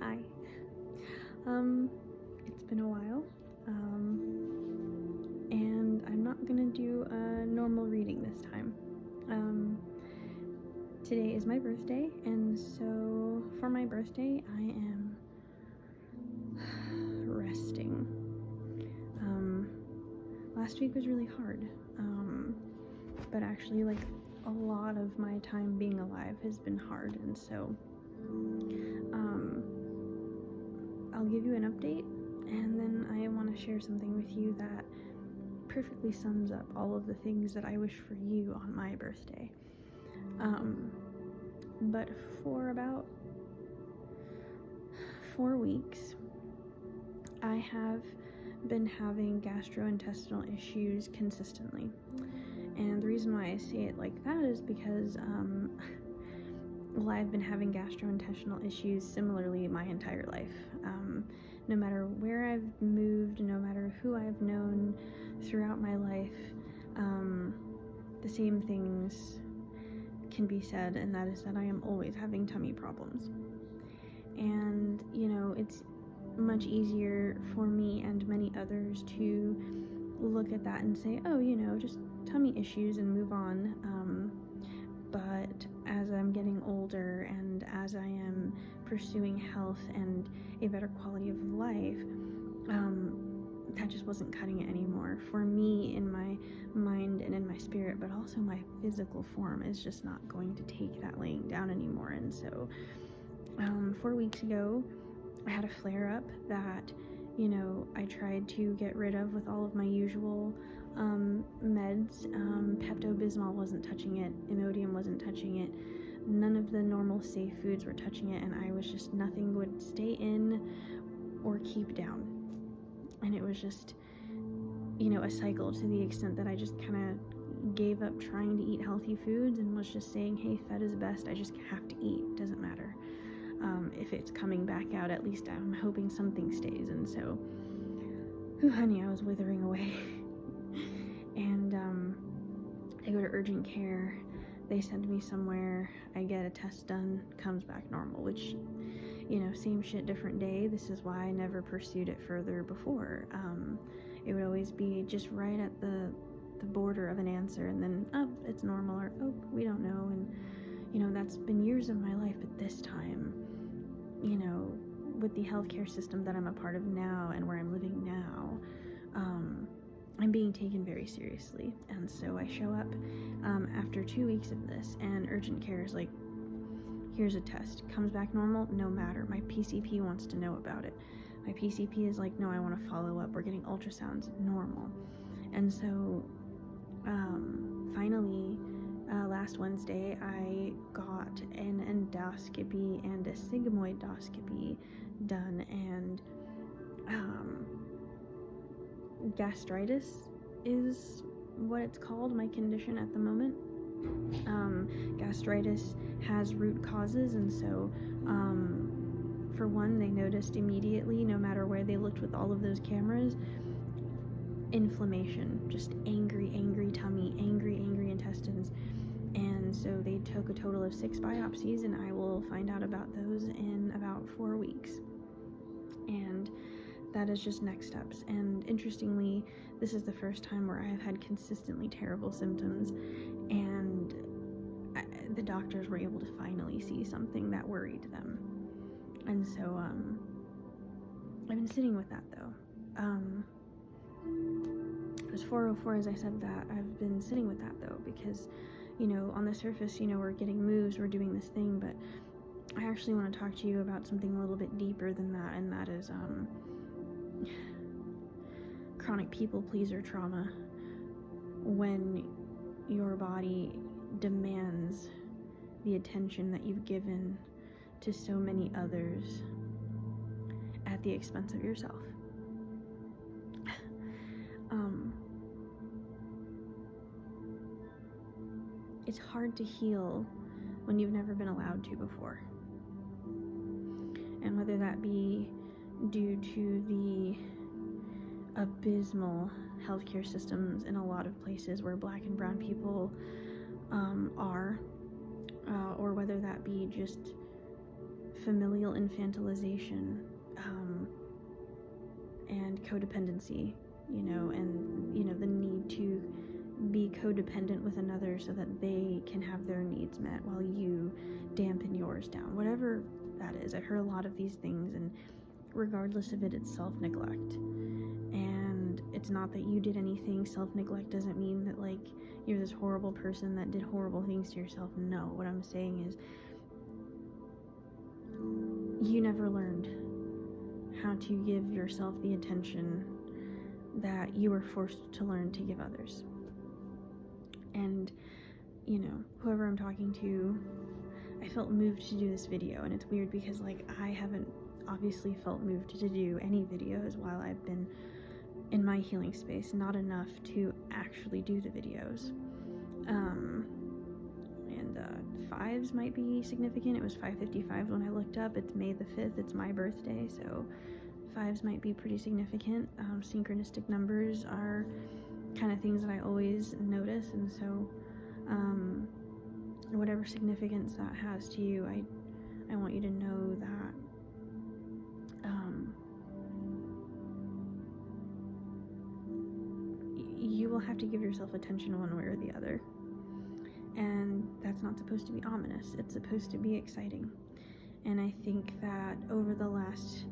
Hi. It's been a while, and I'm not gonna do a normal reading this time. Today is my birthday, and so for my birthday, I am resting. Last week was really hard, but actually, like, a lot of my time being alive has been hard, and so I'll give you an update, and then I want to share something with you that perfectly sums up all of the things that I wish for you on my birthday. But for about 4 weeks, I have been having gastrointestinal issues consistently. And the reason why I say it like that is because, I've been having gastrointestinal issues similarly my entire life. No matter where I've moved, no matter who I've known throughout my life, the same things can be said, and that is that I am always having tummy problems. And, it's much easier for me and many others to look at that and say, oh, just tummy issues and move on. But as I'm getting older and as I am pursuing health and a better quality of life, that just wasn't cutting it anymore for me in my mind and in my spirit, but also my physical form is just not going to take that laying down anymore. And so 4 weeks ago, I had a flare up that, I tried to get rid of with all of my usual meds. Pepto-Bismol wasn't touching it, Imodium wasn't touching it, none of the normal safe foods were touching it, and I was just, nothing would stay in or keep down. And it was just, a cycle to the extent that I just kind of gave up trying to eat healthy foods and was just saying, hey, fed is best, I just have to eat, doesn't matter. If it's coming back out, at least I'm hoping something stays. And so, honey, I was withering away. And I go to urgent care, they send me somewhere, I get a test done, comes back normal, which, same shit, different day. This is why I never pursued it further before. It would always be just right at the border of an answer, and then, oh, it's normal, or, oh, we don't know. And that's been years of my life, but this time, with the healthcare system that I'm a part of now and where I'm living now, I'm being taken very seriously. And so I show up after 2 weeks of this, and urgent care is like, here's a test, comes back normal, no matter. My PCP wants to know about it. My PCP is like, no, I want to follow up. We're getting ultrasounds, normal. And so finally, last Wednesday, I got an endoscopy and a sigmoidoscopy done, and gastritis is what it's called, my condition at the moment. Gastritis has root causes, and so for one, they noticed immediately, no matter where they looked with all of those cameras, inflammation, just angry tummy, angry intestines. And so they took a total of 6 biopsies, and I will find out about those in about 4 weeks. And that is just next steps. And interestingly, this is the first time where I have had consistently terrible symptoms, and the doctors were able to finally see something that worried them. And so I've been sitting with that, though. It was 4:04 as I said that. I've been sitting with that, though, because on the surface, we're getting moves, we're doing this thing, but I actually want to talk to you about something a little bit deeper than that, and that is chronic people pleaser trauma, when your body demands the attention that you've given to so many others at the expense of yourself. It's hard to heal when you've never been allowed to before. And whether that be due to the abysmal healthcare systems in a lot of places where Black and brown people are, or whether that be just familial infantilization, and codependency, and the need to be codependent with another so that they can have their needs met while you dampen yours down, whatever that is. I've heard a lot of these things, and regardless of it, it's self-neglect. And it's not that you did anything. Self-neglect doesn't mean that like you're this horrible person that did horrible things to yourself. No, what I'm saying is you never learned how to give yourself the attention that you were forced to learn to give others. And whoever I'm talking to, I felt moved to do this video. And it's weird because like I haven't obviously felt moved to do any videos while I've been in my healing space, not enough to actually do the videos. And fives might be significant. It was 5:55 when I looked up. It's May the 5th. It's my birthday, so fives might be pretty significant. Synchronistic numbers are kind of things that I always notice, and so whatever significance that has to you, I want you to know that you will have to give yourself attention one way or the other. And that's not supposed to be ominous. It's supposed to be exciting. And I think that over the last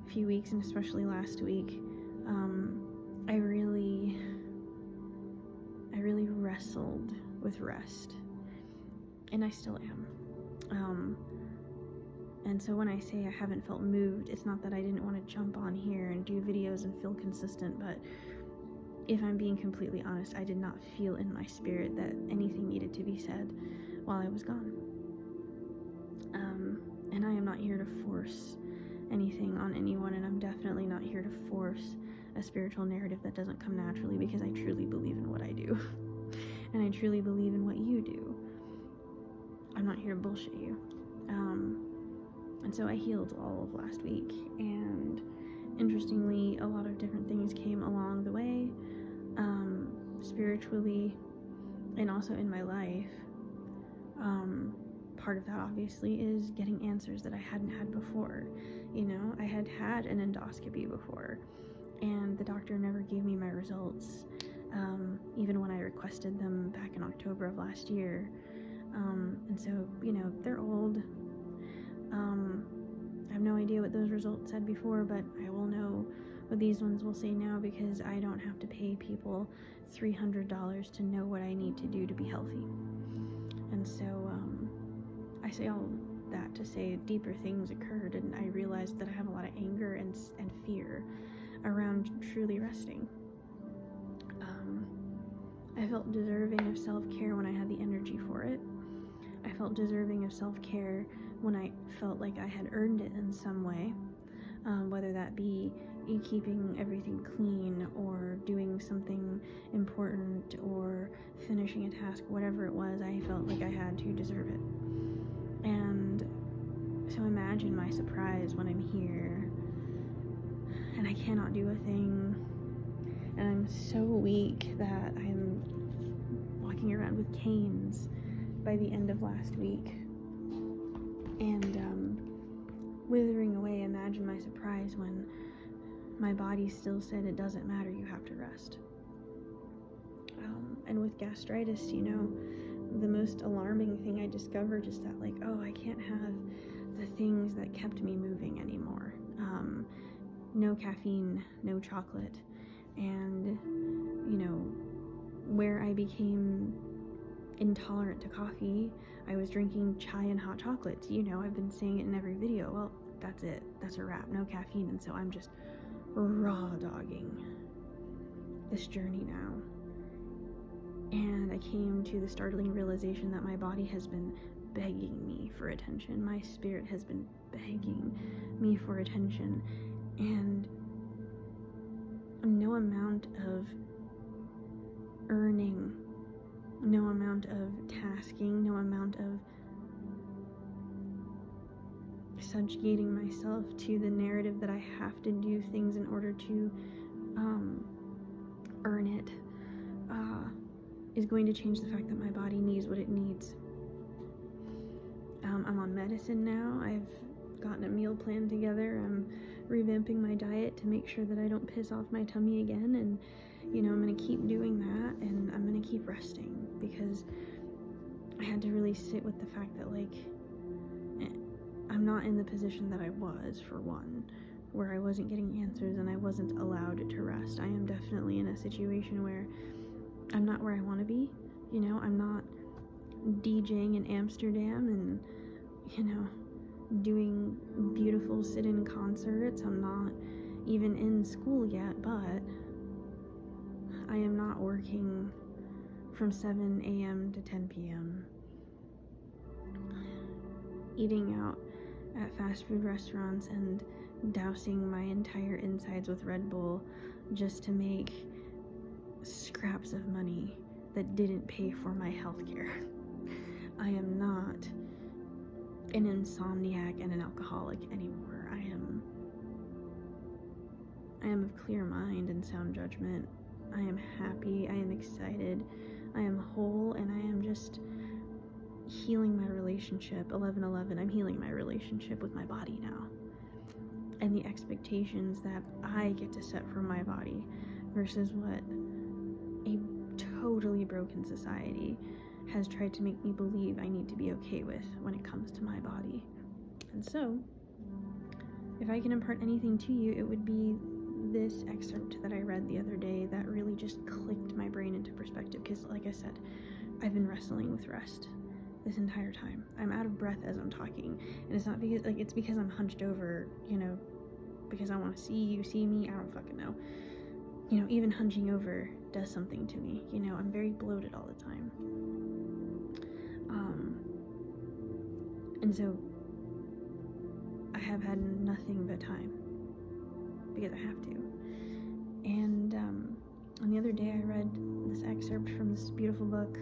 few weeks, and especially last week, I really wrestled with rest. And I still am. And so when I say I haven't felt moved, it's not that I didn't want to jump on here and do videos and feel consistent, but if I'm being completely honest, I did not feel in my spirit that anything needed to be said while I was gone. And I am not here to force anything on anyone, and I'm definitely not here to force a spiritual narrative that doesn't come naturally, because I truly believe in what I do. And I truly believe in what you do. I'm not here to bullshit you. And so I healed all of last week, and interestingly, a lot of different things came along the way, spiritually and also in my life. Part of that obviously is getting answers that I hadn't had before. I had had an endoscopy before, and the doctor never gave me my results, even when I requested them back in October of last year. And so, they're old. I have no idea what those results said before, but I will know what these ones will say now, because I don't have to pay people $300 to know what I need to do to be healthy. And so I say all that to say deeper things occurred, and I realized that I have a lot of anger and fear around truly resting. I felt deserving of self-care when I had the energy for it. I felt deserving of self-care when I felt like I had earned it in some way, whether that be keeping everything clean, or doing something important, or finishing a task, whatever it was. I felt like I had to deserve it. And so imagine my surprise when I'm here and I cannot do a thing, and I'm so weak that I'm walking around with canes by the end of last week, and withering away. Imagine my surprise when my body still said, it doesn't matter, you have to rest. And with gastritis, the most alarming thing I discovered is that, like, I can't have the things that kept me moving anymore. No caffeine, no chocolate. And, where I became intolerant to coffee, I was drinking chai and hot chocolates. I've been saying it in every video. Well, that's it. That's a wrap. No caffeine. And so I'm just raw dogging this journey now. And I came to the startling realization that my body has been begging me for attention. My spirit has been begging me for attention. And no amount of earning, no amount of tasking, no amount of subjugating myself to the narrative that I have to do things in order to earn it, is going to change the fact that my body needs what it needs. I'm on medicine now. I've gotten a meal plan together. I'm revamping my diet to make sure that I don't piss off my tummy again, and I'm gonna keep doing that, and I'm gonna keep resting, because I had to really sit with the fact that, like, I'm not in the position that I was, for one, where I wasn't getting answers and I wasn't allowed to rest. I am definitely in a situation where I'm not where I want to be. I'm not DJing in Amsterdam and, doing beautiful sit-in concerts. I'm not even in school yet, but I am not working from 7 a.m. to 10 p.m. eating out at fast food restaurants and dousing my entire insides with Red Bull just to make scraps of money that didn't pay for my healthcare. I am not an insomniac and an alcoholic anymore. I am of clear mind and sound judgment. I am happy, I am excited, I am whole, and I am just healing my relationship. 11/11, I'm healing my relationship with my body now, and the expectations that I get to set for my body versus what a totally broken society has tried to make me believe I need to be okay with when it comes to my body. And so, if I can impart anything to you, it would be this excerpt that I read the other day that really just clicked my brain into perspective, because like I said, I've been wrestling with rest this entire time. I'm out of breath as I'm talking, and it's not because, like, it's because I'm hunched over, because I want to see you see me. I don't fucking know. Even hunching over does something to me. I'm very bloated all the time. And so I have had nothing but time because I have to. And on the other day I read this excerpt from this beautiful book,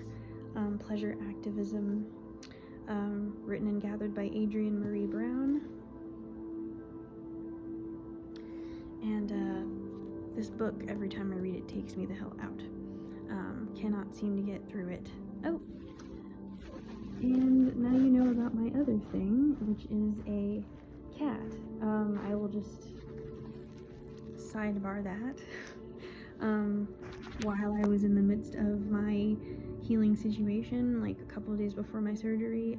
Pleasure Activism, written and gathered by Adrienne Maree Brown. And this book, every time I read it, takes me the hell out. Cannot seem to get through it. Oh, and now you know about my other thing, which is a cat. I will just sidebar that. While I was in the midst of my healing situation, like a couple of days before my surgery,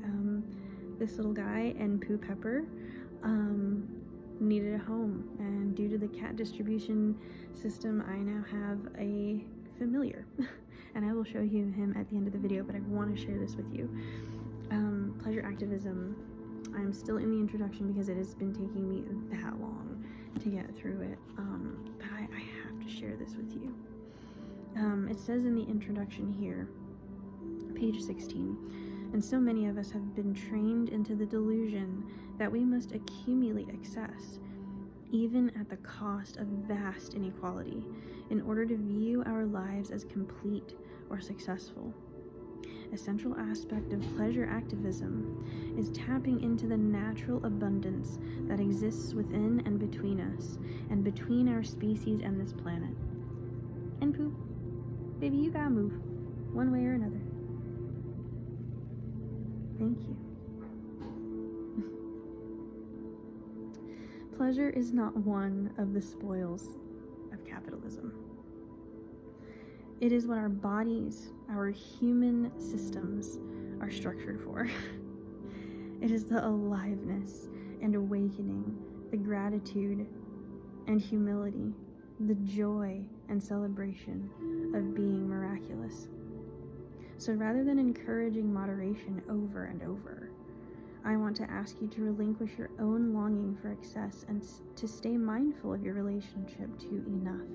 this little guy, Enpu Pepper, needed a home, and due to the cat distribution system, I now have a familiar. And I will show you him at the end of the video, but I want to share this with you. Pleasure Activism, I'm still in the introduction because it has been taking me that long to get through it, but I have to share this with you. It says in the introduction here, page 16, and so many of us have been trained into the delusion that we must accumulate excess, even at the cost of vast inequality, in order to view our lives as complete or successful. A central aspect of pleasure activism is tapping into the natural abundance that exists within and between us, and between our species and this planet. And poop, baby, you gotta move, one way or another. Thank you. Pleasure is not one of the spoils of capitalism. It is what our bodies, our human systems, are structured for. It is the aliveness and awakening, the gratitude and humility, the joy and celebration of being miraculous. So rather than encouraging moderation over and over, I want to ask you to relinquish your own longing for excess and to stay mindful of your relationship to enough.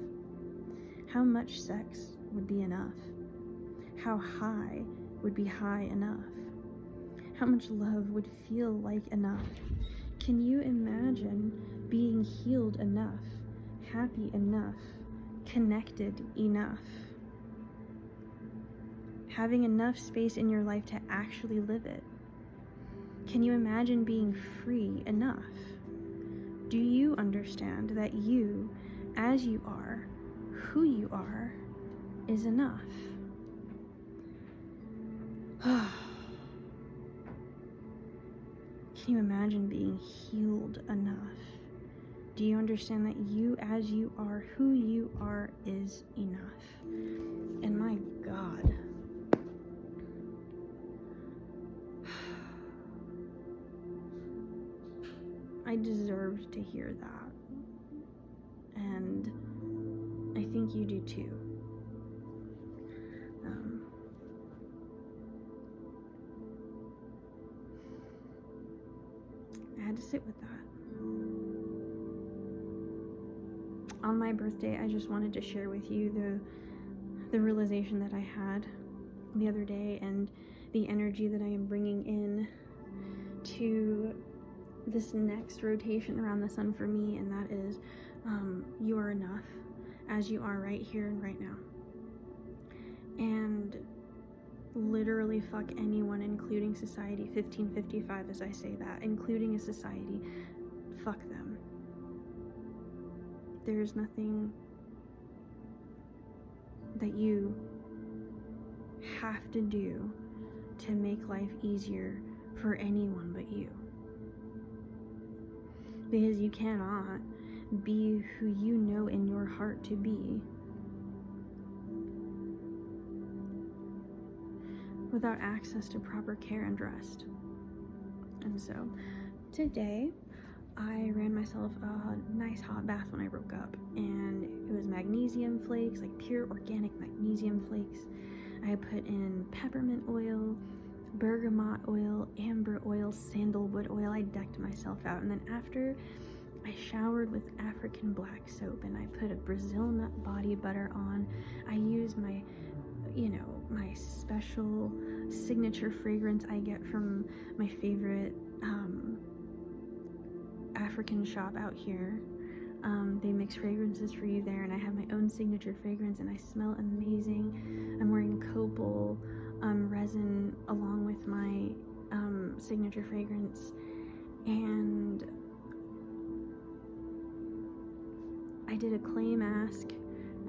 How much sex would be enough? How high would be high enough? How much love would feel like enough? Can you imagine being healed enough, happy enough, connected enough? Having enough space in your life to actually live it? Can you imagine being free enough? Do you understand that you, as you are, who you are, is enough? Can you imagine being healed enough? Do you understand that you as you are, who you are, is enough? And my God, I deserved to hear that. And I think you do too. I had to sit with that. On my birthday, I just wanted to share with you the realization that I had the other day and the energy that I am bringing in to this next rotation around the sun for me, and that is you are enough as you are right here and right now. And literally fuck anyone, including society. 1555 as I say that, including a society. Fuck them. There is nothing that you have to do to make life easier for anyone but you. Because you cannot be who you know in your heart to be without access to proper care and rest. And so today I ran myself a nice hot bath when I woke up, and it was magnesium flakes, like pure organic magnesium flakes. I put in peppermint oil, bergamot oil, amber oil, sandalwood oil. I decked myself out, and then after I showered with African black soap, and I put a Brazil nut body butter on. I used my my special signature fragrance I get from my favorite African shop out here. They mix fragrances for you there, and I have my own signature fragrance, and I smell amazing. I'm wearing copal resin along with my signature fragrance, and I did a clay mask,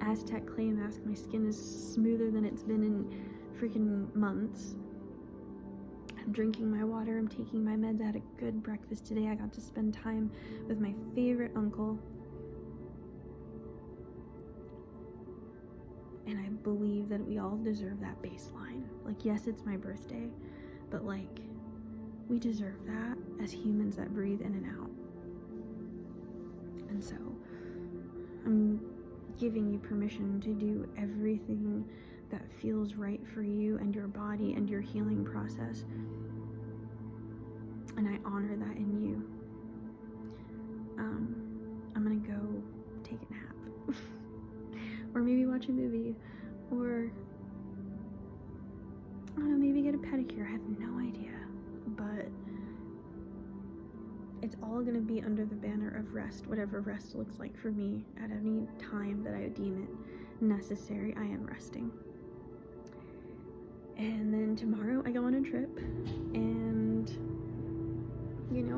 Aztec clay mask. My skin is smoother than it's been in freaking months. I'm drinking my water, I'm taking my meds. I had a good breakfast today. I got to spend time with my favorite uncle. And I believe that we all deserve that baseline. Like, yes, it's my birthday, but like, we deserve that as humans that breathe in and out. And so, I'm giving you permission to do everything that feels right for you and your body and your healing process. And I honor that in you. I'm gonna go take a nap. Or maybe watch a movie. Or, I don't know, maybe get a pedicure. I have no idea. But it's all gonna be under the banner of rest, whatever rest looks like for me at any time that I deem it necessary. I am resting. And then tomorrow I go on a trip, and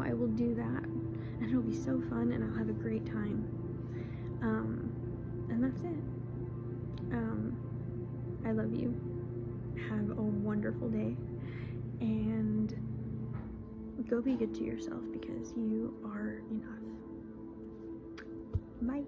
I will do that, and it'll be so fun, and I'll have a great time. And that's it. I love you. Have a wonderful day, and go be good to yourself, because you are enough. Bye.